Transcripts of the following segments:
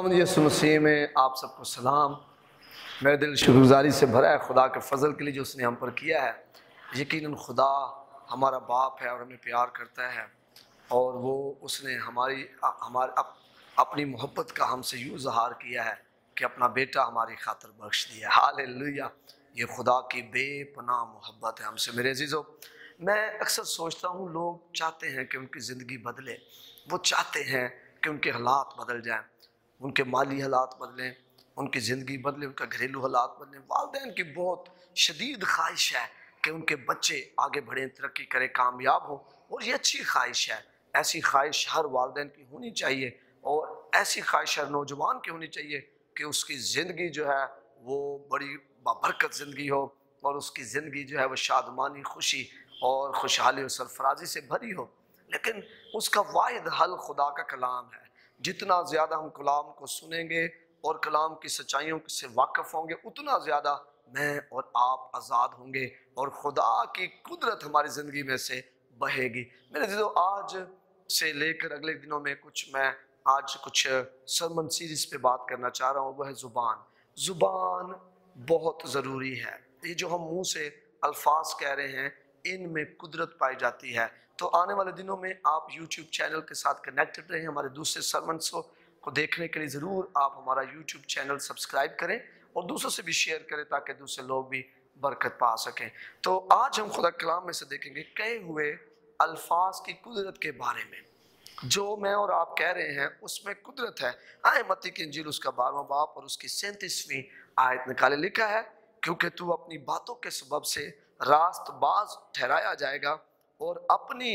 खुदावंद यीशु मसीह में आप सबको सलाम। मेरे दिल शुक्रगुजारी से भरा है खुदा के फ़ज़ल के लिए जो उसने हम पर किया है। यकीनन खुदा हमारा बाप है और हमें प्यार करता है, और वो उसने अपनी मोहब्बत का हमसे यूँ इज़हार किया है कि अपना बेटा हमारी खातिर बख्श दिया। हालेलुया! ये खुदा की बेपनाह मोहब्बत है हमसे। मेरे अजीज़ों, मैं अक्सर सोचता हूँ, लोग चाहते हैं कि उनकी ज़िंदगी बदले, वो चाहते हैं कि उनके हालात बदल जाएं, उनके माली हालात बदलें, उनकी ज़िंदगी बदले, उनका घरेलू हालात बदलें। वालिदैन की बहुत शदीद ख्वाहिश है कि उनके बच्चे आगे बढ़ें, तरक्की करें, कामयाब हों, और ये अच्छी ख्वाहिश है। ऐसी ख्वाहिश हर वालिदैन की होनी चाहिए, और ऐसी ख्वाहिश हर नौजवान की होनी चाहिए कि उसकी ज़िंदगी जो है वो बड़ी बाबरकत ज़िंदगी हो, और उसकी ज़िंदगी जो है वो शादमानी, खुशी और खुशहाली और सरफराजी से भरी हो। लेकिन उसका वाहिद हल खुदा का कलाम है। जितना ज़्यादा हम कलाम को सुनेंगे और कलाम की सच्चाइयों से वाक़फ़ होंगे, उतना ज़्यादा मैं और आप आज़ाद होंगे और खुदा की कुदरत हमारी ज़िंदगी में से बहेगी। मेरे अज़ीज़ों, आज से लेकर अगले दिनों में मैं आज कुछ सरमन सीरीज़ पे बात करना चाह रहा हूँ। वह है ज़ुबान। ज़ुबान बहुत ज़रूरी है। ये जो हम मुँह से अल्फाज कह रहे हैं, इनमें कुदरत पाई जाती है। तो आने वाले दिनों में आप यूट्यूब चैनल के साथ कनेक्टेड रहें। हमारे दूसरे सरमन्स को देखने के लिए ज़रूर आप हमारा यूट्यूब चैनल सब्सक्राइब करें और दूसरों से भी शेयर करें, ताकि दूसरे लोग भी बरकत पा सकें। तो आज हम खुदा कलाम में से देखेंगे कहे हुए अल्फाज की कुदरत के बारे में। जो मैं और आप कह रहे हैं उसमें कुदरत है। आए मत्ती की इंजील उसका 12वां बाब और उसकी 37वीं आयत निकाले। लिखा है, क्योंकि तू अपनी बातों के सबब से रास्तबाज ठहराया जाएगा और अपनी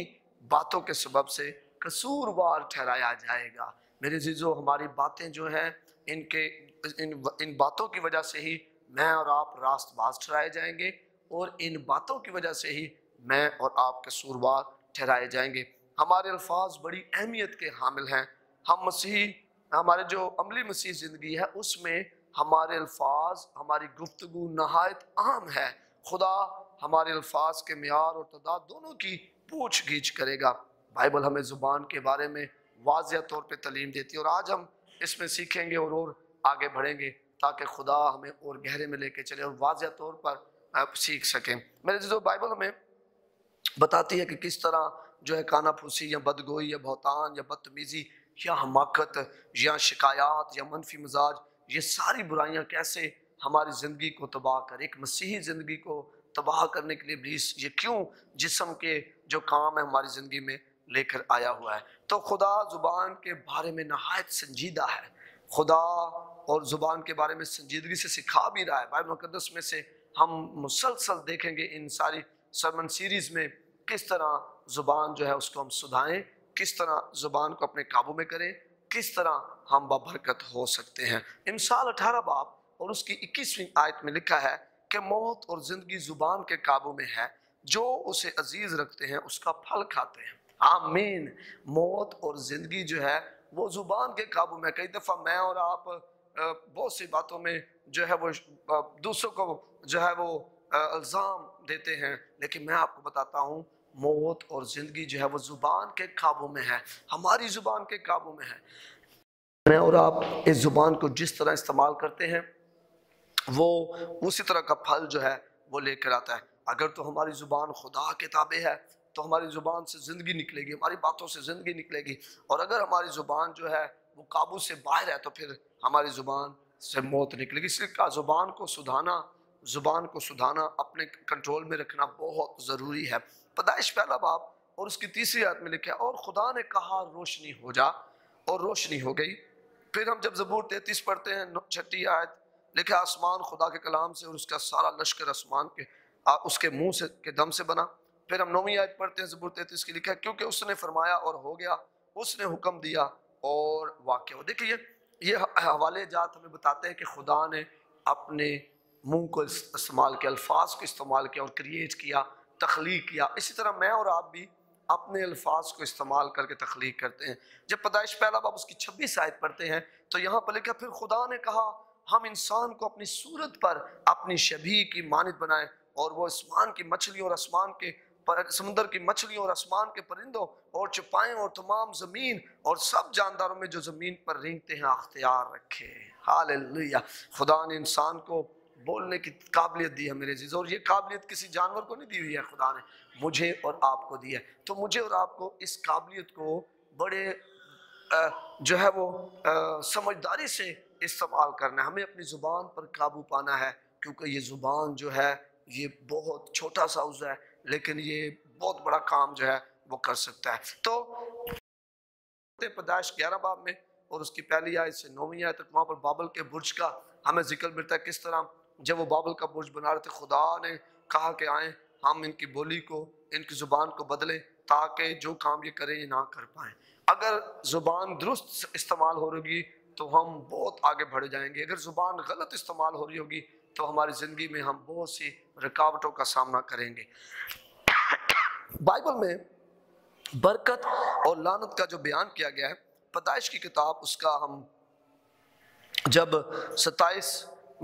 बातों के सबब से कसूरवार ठहराया जाएगा। मेरे जीजो, हमारी बातें जो हैं, इन बातों की वजह से ही मैं और आप रास्तबाज ठहराए जाएंगे, और इन बातों की वजह से ही मैं और आप कसूरवार ठहराए जाएंगे। हमारे अल्फाज बड़ी अहमियत के हामिल हैं। हमारे जो अमली मसीह ज़िंदगी है, उसमें हमारे अल्फाज, हमारी गुफ्तगू नहायत अहम है। खुदा हमारे अल्फाज के मियार और तादाद दोनों की पूछ गीछ करेगा। बाइबल हमें ज़ुबान के बारे में वाज़िया तौर पे तालीम देती है, और आज हम इसमें सीखेंगे और आगे बढ़ेंगे, ताकि खुदा हमें और गहरे में लेके चले और वाज़िया तौर पर सीख सकें। मेरे जो बाइबल हमें बताती है कि किस तरह जो है कानाफूसी या बदगोई या बहतान या बदतमीज़ी या हमाकत या शिकायत या मनफी मिजाज, ये सारी बुराइयां कैसे हमारी ज़िंदगी को तबाह कर, एक मसीही ज़िंदगी को तबाह करने के लिए इब्लीस ये क्यों जिस्म के जो काम है हमारी ज़िंदगी में लेकर आया हुआ है। तो खुदा ज़ुबान के बारे में नहायत संजीदा है। खुदा और ज़ुबान के बारे में संजीदगी से सिखा भी रहा है। बाइबल मुक़द्दस में से हम मुसलसल देखेंगे इन सारी सरमन सीरीज़ में किस तरह ज़ुबान जो है उसको हम सुधारें, किस तरह ज़ुबान को अपने काबू में करें, किस तरह हम बबरकत हो सकते हैं। इमसाल 18 बाब और उसकी 21वीं आयत में लिखा है कि मौत और ज़िंदगी ज़ुबान के काबू में है, जो उसे अजीज़ रखते हैं उसका फल खाते हैं। आमीन। मौत और ज़िंदगी जो है वो ज़ुबान के काबू में। कई दफ़ा मैं और आप बहुत सी बातों में जो है वो दूसरों को जो है वो इल्ज़ाम देते हैं, लेकिन मैं आपको बताता हूँ, मौत और ज़िंदगी जो है वो ज़ुबान के काबू में है, हमारी ज़ुबान के काबू में है। मैं और आप इस ज़ुबान को जिस तरह इस्तेमाल करते हैं, वो उसी तरह का फल जो है वो लेकर आता है। अगर तो हमारी ज़ुबान खुदा के ताबे है, तो हमारी ज़ुबान से ज़िंदगी निकलेगी, हमारी बातों से ज़िंदगी निकलेगी। और अगर हमारी ज़ुबान जो है वो काबू से बाहर है, तो फिर हमारी ज़ुबान से मौत निकलेगी। इसलिए कहा, ज़ुबान को सुधारना, अपने कंट्रोल में रखना बहुत ज़रूरी है। पैदाइश 1 बाब और उसकी 3री आयत में लिखा है, और खुदा ने कहा रोशनी हो जा, और रोशनी हो गई। फिर हम जब ज़बूर 33 पढ़ते हैं 6ठी आयत, लिखा आसमान खुदा के कलाम से और उसका सारा लश्कर आसमान के उसके मुंह से के दम से बना। फिर हम 9वीं आयत पढ़ते हैं ज़बूर 33 की, लिखा है क्योंकि उसने फरमाया और हो गया, उसने हुक्म दिया और वाक़ हो। देखिए, ये हवाले जात हमें बताते हैं कि खुदा ने अपने मुंह को इस्तेमाल किया, अल्फाज को इस्तेमाल किया और क्रिएट किया, तख्लीक किया। इसी तरह मैं और आप भी अपने अल्फाज को इस्तेमाल करके तख्लीक करते हैं। जब पैदाइश 1 बाब उसकी 26 आयत पढ़ते हैं, तो यहाँ पर लिखा, फिर खुदा ने कहा हम इंसान को अपनी सूरत पर अपनी शबीह की मानद बनाएं, और वो आसमान की मछलियों और आसमान के समुद्र की मछलियों और आसमान के परिंदों और चौपाएं और तमाम ज़मीन और सब जानदारों में जो ज़मीन पर रेंगते हैं अख्तियार रखे। हालेलुया। खुदा ने इंसान को बोलने की काबिलियत दी है मेरे अजीज, और ये काबिलियत किसी जानवर को नहीं दी हुई है, खुदा ने मुझे और आपको दी है। तो मुझे और आपको इस काबिलियत को बड़े जो है वो समझदारी से इस्तेमाल करना है। हमें अपनी ज़ुबान पर काबू पाना है, क्योंकि ये ज़ुबान जो है ये बहुत छोटा सा उज़्व है, लेकिन ये बहुत बड़ा काम जो है वो कर सकता है। तो पैदाइश 11 बाब में और उसकी पहली आयत से 9वीं आयत तक वहाँ पर बाबल के बुर्ज का हमें जिक्र मिलता है। किस तरह जब वो बाबल का बुर्ज बना रहे थे, खुदा ने कहा कि आए हम इनकी बोली को, इनकी ज़ुबान को बदलें, ताकि जो काम ये करें ये ना कर पाएँ। अगर ज़ुबान दुरुस्त इस्तेमाल हो रही तो हम बहुत आगे बढ़ जाएंगे। अगर ज़ुबान गलत इस्तेमाल हो रही होगी तो हमारी ज़िंदगी में हम बहुत सी रुकावटों का सामना करेंगे। बाइबल में बरकत और लानत का जो बयान किया गया है, पैदाइश की किताब उसका हम जब 27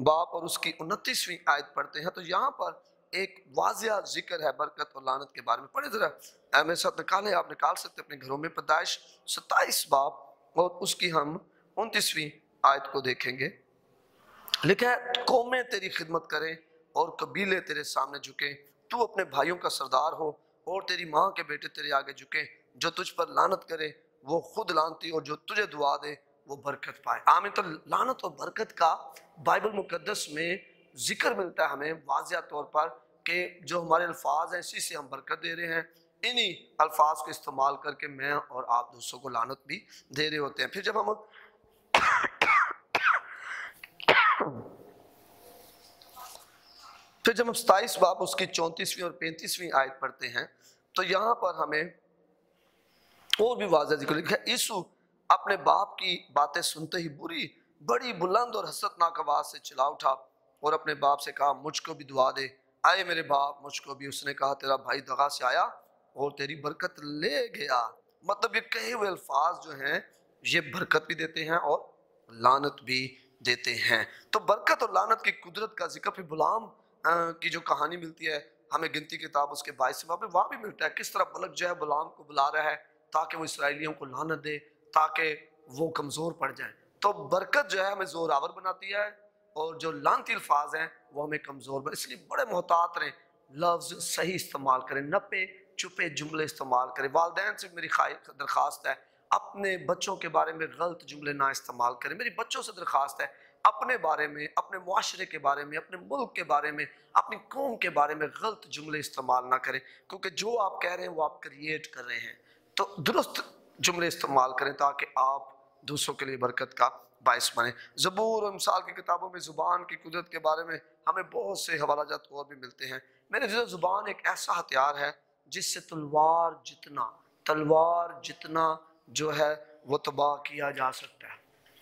बाब और उसकी 29वीं आयत पढ़ते हैं तो यहाँ पर एक वाज़िया जिक्र है बरकत और लानत के बारे में। पढ़े जरा, मेरे साथ निकालें, आप निकाल सकते अपने घरों में। पैदाइश 27 बाब और उसकी हम 29वीं आयत को देखेंगे। लिखा है, कौमें तेरी खिदमत करें और कबीले तेरे सामने झुके, तू अपने भाइयों का सरदार हो और तेरी माँ के बेटे तेरे आगे झुके। जो तुझ पर लानत करे वो खुद लानती, और जो तुझे दुआ दे वो बरकत पाए। आमीन। तो लानत और बरकत का बाइबल मुकद्दस में जिक्र मिलता है हमें वाज़िया तौर पर कि जो हमारे अल्फाज हैं इसी से हम बरकत दे रहे हैं, इन्हीं अल्फाज को इस्तेमाल करके मैं और आप दूसरों को लानत भी दे रहे होते हैं। फिर जब हम फिर जब हम 27 बाब उसकी 34वीं और 35वीं आयत पढ़ते हैं तो यहाँ पर हमें और भी वाज़ह जिक्र लिखा है। यीशु अपने बाप की बातें सुनते ही बड़ी बुलंद और हसरतनाक आवाज से चिल्ला उठा और अपने बाप से कहा, मुझको भी दुआ दे, आए मेरे बाप मुझको भी। उसने कहा, तेरा भाई दगा से आया और तेरी बरकत ले गया। मतलब ये कहे हुए अल्फाज जो हैं ये बरकत भी देते हैं और लानत भी देते हैं। तो बरकत और लानत की कुदरत का जिक्र फिर गुलाम की जो कहानी मिलती है हमें गिनती किताब उसके 22 बाब में, वहाँ भी मिलता है किस तरह मलक जो है गुलाम को बुला रहा है ताकि वो इसराइलियों को लानत दे, ताकि वो कमज़ोर पड़ जाए। तो बरकत जो है हमें ज़ोरावर बनाती है और जो लानती अल्फाज हैं वो हमें कमज़ोर। इसलिए बड़े मोहतात रहें, लफ्ज़ सही इस्तेमाल करें, नपे चुपे जुमले इस्तेमाल करें। वालिदैन से मेरी दरख्वास्त है, अपने बच्चों के बारे में गलत जुमले ना इस्तेमाल करें। मेरी बच्चों से दरख्वास्त है, अपने बारे में, अपने मुआशरे के बारे में, अपने मुल्क के बारे में, अपनी कौम के बारे में गलत जुमले इस्तेमाल ना करें, क्योंकि जो आप कह रहे हैं वो आप क्रिएट कर रहे हैं। तो दुरुस्त जुमले इस्तेमाल करें ताकि आप दूसरों के लिए बरकत का बायस बने। ज़बूर और मिसाल की किताबों में ज़ुबान की कुदरत के बारे में हमें बहुत से हवालाजात और भी मिलते हैं। मेरे जो ज़ुबान एक ऐसा हथियार है जिससे तलवार जितना जो है वो तबाह किया जा सकता है।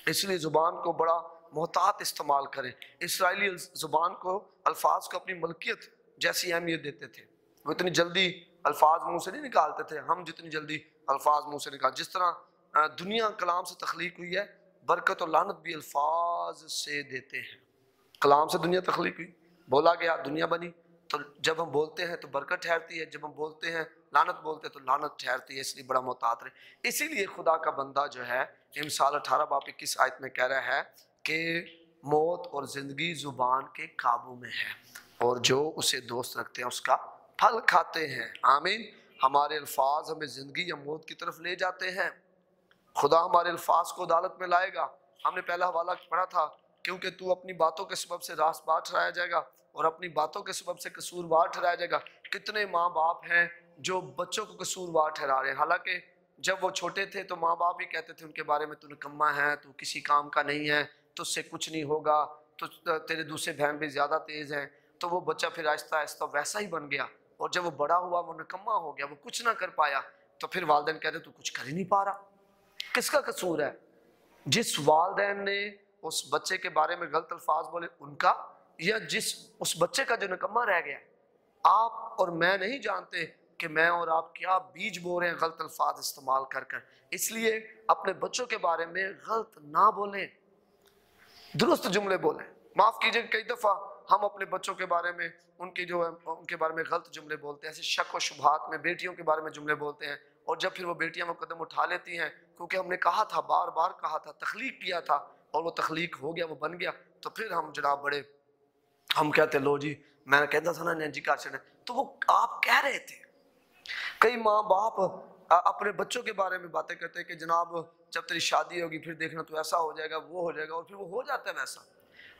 इसलिए ज़ुबान को बड़ा मोहतात इस्तेमाल करें। इसराइली ज़ुबान को, अल्फाज को अपनी मलकियत जैसी अहमियत देते थे। वो इतनी जल्दी अल्फाज मुंह से नहीं निकालते थे, हम जितनी जल्दी अल्फाज मुंह से निकाल। जिस तरह दुनिया कलाम से तख्लीक हुई है, बरकत और लानत भी अल्फाज से देते हैं। कलाम से दुनिया तख्लीक हुई, बोला गया, दुनिया बनी। तो जब हम बोलते हैं तो बरकत ठहरती है, जब हम बोलते हैं लानत बोलते हैं तो लानत ठहरती है। इसलिए बड़ा मोहतात रहे। इसीलिए खुदा का बंदा जो है मिसाल 18 बाब 21 आयत में कह रहा है कि मौत और ज़िंदगी ज़ुबान के काबू में है और जो उसे दोस्त रखते हैं उसका फल खाते हैं। आमीन। हमारे अल्फाज हमें ज़िंदगी या मौत की तरफ ले जाते हैं। खुदा हमारे अल्फाज को अदालत में लाएगा। हमने पहला हवाला पढ़ा था, क्योंकि तू अपनी बातों के सबब से रास्तबार ठहराया जाएगा और अपनी बातों के सबब से कसूरवार ठहराया जाएगा। कितने माँ बाप हैं जो बच्चों को कसूरवार ठहरा रहे हैं, हालांकि जब वो छोटे थे तो माँ बाप ही कहते थे उनके बारे में, तू निकम्मा है, तू किसी काम का नहीं है, तुझसे कुछ नहीं होगा, तो तेरे दूसरे बहन भी ज़्यादा तेज़ हैं। तो वो बच्चा फिर आहिस्ता आहिस्ता वैसा ही बन गया और जब वो बड़ा हुआ वो निकम्मा हो गया, वो कुछ ना कर पाया। तो फिर वालिदैन कहते तू कुछ कर ही नहीं पा रहा। किसका कसूर है? जिस वालिदैन ने उस बच्चे के बारे में गलत अल्फाज बोले उनका, या जिस उस बच्चे का जो निकम्मा रह गया। आप और मैं नहीं जानते कि मैं और आप क्या बीज बो रहे हैं गलत अल्फाज इस्तेमाल कर कर। इसलिए अपने बच्चों के बारे में गलत ना बोलें, दुरुस्त जुमले बोलें। माफ़ कीजिए, कई दफ़ा हम अपने बच्चों के बारे में उनके बारे में गलत जुमले बोलते हैं, ऐसे शक व शुबहात में बेटियों के बारे में जुमले बोलते हैं, और जब फिर वो बेटियां वो कदम उठा लेती हैं, क्योंकि हमने कहा था, बार बार कहा था, तख्लीक किया था और वो तख्लीक हो गया, वो बन गया, तो फिर हम जनाब बड़े हम कहते लो जी मैं कहता था ना जी कार, तो वो आप कह रहे थे। कई माँ बाप अपने बच्चों के बारे में बातें करते हैं कि जनाब जब तेरी शादी होगी फिर देखना तो ऐसा हो जाएगा, वो हो जाएगा, और फिर वो हो जाता है वैसा।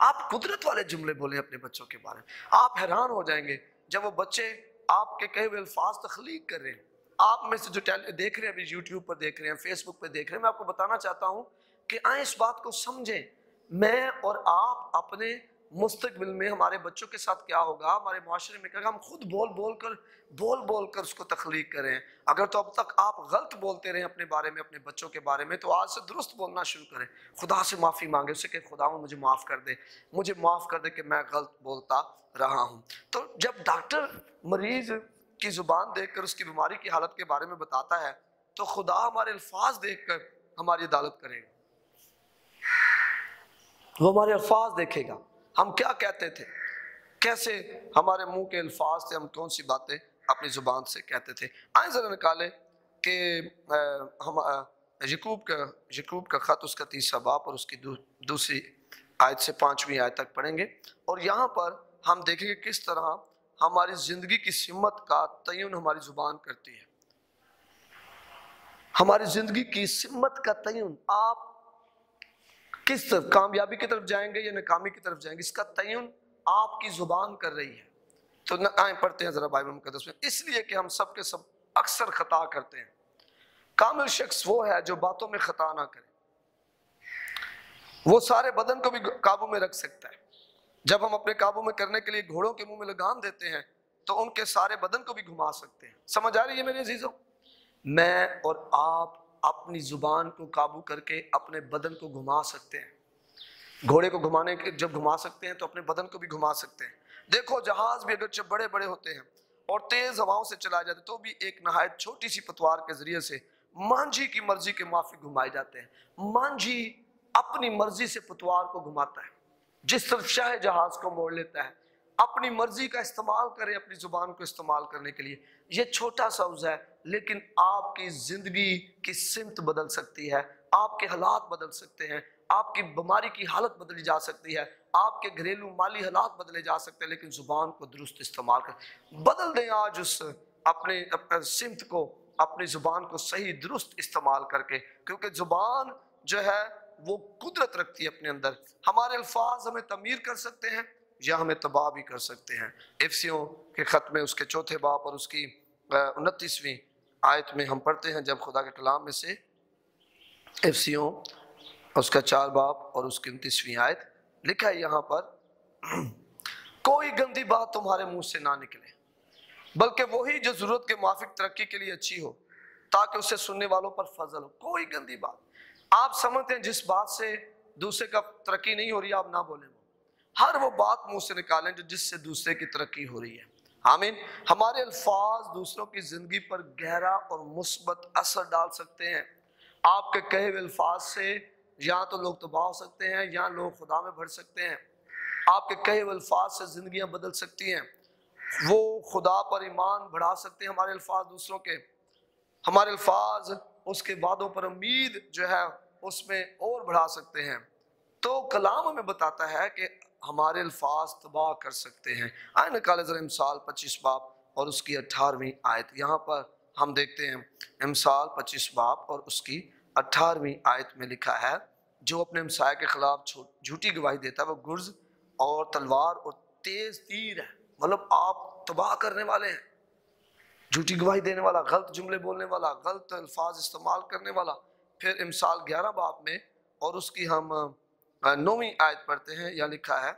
आप कुदरत वाले जुमले बोले अपने बच्चों के बारे में। आप हैरान हो जाएंगे जब वो बच्चे आपके कहे हुए अल्फाज तख्लीक कर रहे हैं। आप में से जो देख रहे हैं अभी यूट्यूब पर देख रहे हैं, फेसबुक पर देख रहे हैं, मैं आपको बताना चाहता हूँ कि आए इस बात को समझें। मैं और आप अपने मुस्तकबिल में हमारे बच्चों के साथ क्या होगा, हमारे माशरे में क्या, हम खुद बोल बोल कर उसको तख्लीक करें। अगर तो अब तक आप गलत बोलते रहे अपने बारे में, अपने बच्चों के बारे में, तो आज से दुरुस्त बोलना शुरू करें। खुदा से माफ़ी मांगे, उससे कि खुदा मुझे माफ़ कर दे, मुझे माफ़ कर दे कि मैं गलत बोलता रहा हूँ। तो जब डॉक्टर मरीज की ज़ुबान देख कर उसकी बीमारी की हालत के बारे में बताता है, तो खुदा हमारे अल्फाज देख कर हमारी अदालत करेगा। वो हमारे अल्फाज देखेगा, हम क्या कहते थे, कैसे हमारे मुंह के अल्फाज थे, हम कौन सी बातें अपनी ज़ुबान से कहते थे। आए ज़रा निकाले कि हम यकूब का ख़त, उसका 3रा बाब और उसकी दूसरी आयत से 5वीं आयत तक पढ़ेंगे, और यहाँ पर हम देखेंगे किस तरह हमारी ज़िंदगी की सिमत का तयन हमारी ज़ुबान करती है। हमारी ज़िंदगी की सिमत का तयन, आप किस तरफ, कामयाबी की तरफ जाएंगे या नाकामी की तरफ जाएंगे, इसका तयन आपकी ज़ुबान कर रही है। तो आए पढ़ते हैं ज़रा बाइबल मुक़द्दस में। इसलिए कि हम सब के सब अक्सर खता करते हैं। कामिल शख्स वो है जो बातों में खता ना करे, वो सारे बदन को भी काबू में रख सकता है। जब हम अपने काबू में करने के लिए घोड़ों के मुंह में लगाम देते हैं तो उनके सारे बदन को भी घुमा सकते हैं। समझ आ रही है मेरे अजीजों? मैं और आप अपनी जुबान को काबू करके अपने बदन को घुमा सकते हैं। घोड़े को घुमाने के जब घुमा सकते हैं तो अपने बदन को भी घुमा सकते हैं। देखो जहाज भी अगर जब बड़े बड़े होते हैं और तेज हवाओं से चलाए जाते तो भी एक नहायत छोटी सी पतवार के जरिए से मांझी की मर्जी के माफिक घुमाए जाते हैं। मांझी अपनी मर्जी से पतवार को घुमाता है, जिस तरफ चाहे जहाज को मोड़ लेता है। अपनी मर्जी का इस्तेमाल करें अपनी जुबान को इस्तेमाल करने के लिए। ये छोटा सा लफ्ज़ है लेकिन आपकी जिंदगी की सिमत बदल सकती है, आपके हालात बदल सकते हैं, आपकी बीमारी की हालत बदली जा सकती है, आपके घरेलू माली हालात बदले जा सकते हैं। लेकिन जुबान को दुरुस्त इस्तेमाल कर बदल दें आज उस अपने सिमत को, अपनी जुबान को सही दुरुस्त इस्तेमाल करके, क्योंकि जुबान जो है वो कुदरत रखती है अपने अंदर। हमारे अल्फाज हमें तमीर कर सकते हैं या हमें तबाह भी कर सकते हैं। इफ्सियों के ख़त में उसके 4थे बाब और उसकी 29वीं आयत में हम पढ़ते हैं, जब खुदा के कलाम में से इफ्सियों उसका 4 बाब और उसकी 29वीं आयत लिखा है यहाँ पर, कोई गंदी बात तुम्हारे मुंह से ना निकले, बल्कि वही जो जरूरत के मुआफिक तरक्की के लिए अच्छी हो, ताकि उससे सुनने वालों पर फजल हो। कोई गंदी बात, आप समझते हैं जिस बात से दूसरे का तरक्की नहीं हो रही आप ना बोलें, हर वो बात मुंह से निकालें जो जिससे दूसरे की तरक्की हो रही है। आमीन। हमारे अल्फाज दूसरों की जिंदगी पर गहरा और मुस्बत असर डाल सकते हैं। आपके कहे हुए अल्फाज से या तो लोग तबाह हो सकते हैं या लोग खुदा में बढ़ सकते हैं। आपके कहे हुए अल्फाज से जिंदगियां बदल सकती हैं, वो खुदा पर ईमान बढ़ा सकते हैं। हमारे अल्फाज दूसरों के, हमारे अल्फाज उसके वादों पर उम्मीद जो है उसमें और बढ़ा सकते हैं। तो कलाम हमें बताता है कि हमारे अल्फाज तबाह कर सकते हैं। आए निकाले जरा इमसाल 25 बाब और उसकी 18वीं आयत। यहाँ पर हम देखते हैं इमसाल 25 बाब और उसकी 18वीं आयत में लिखा है, जो अपने हमसाये के खिलाफ झूठी गवाही देता है वो गुर्ज और तलवार और तेज तीर है। मतलब आप तबाह करने वाले हैं, झूठी गवाही देने वाला, गलत जुमले बोलने वाला, गलत अल्फाज इस्तेमाल करने वाला। फिर इमसाल 11 बाब में और उसकी हम 9वीं आयत पढ़ते हैं, यहाँ लिखा है,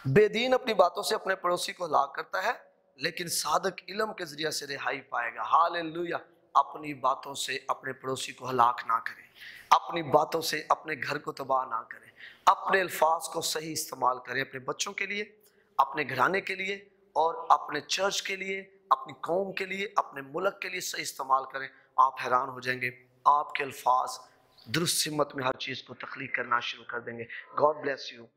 बेदीन अपनी बातों से अपने पड़ोसी को हलाक करता है लेकिन सादक इल्म के जरिए से रिहाई पाएगा। हालेलुया। अपनी बातों से अपने पड़ोसी को हलाक ना करें, अपनी बातों से अपने घर को तबाह ना करें, अपने अल्फाज को सही इस्तेमाल करें अपने बच्चों के लिए, अपने घराने के लिए और अपने चर्च के लिए, अपनी कौम के लिए, अपने मुल्क के लिए सही इस्तेमाल करें। आप हैरान हो जाएंगे, आपके अल्फाज दुरुस्त सिमत में हर चीज़ को तख्लीक करना शुरू कर देंगे। God bless you.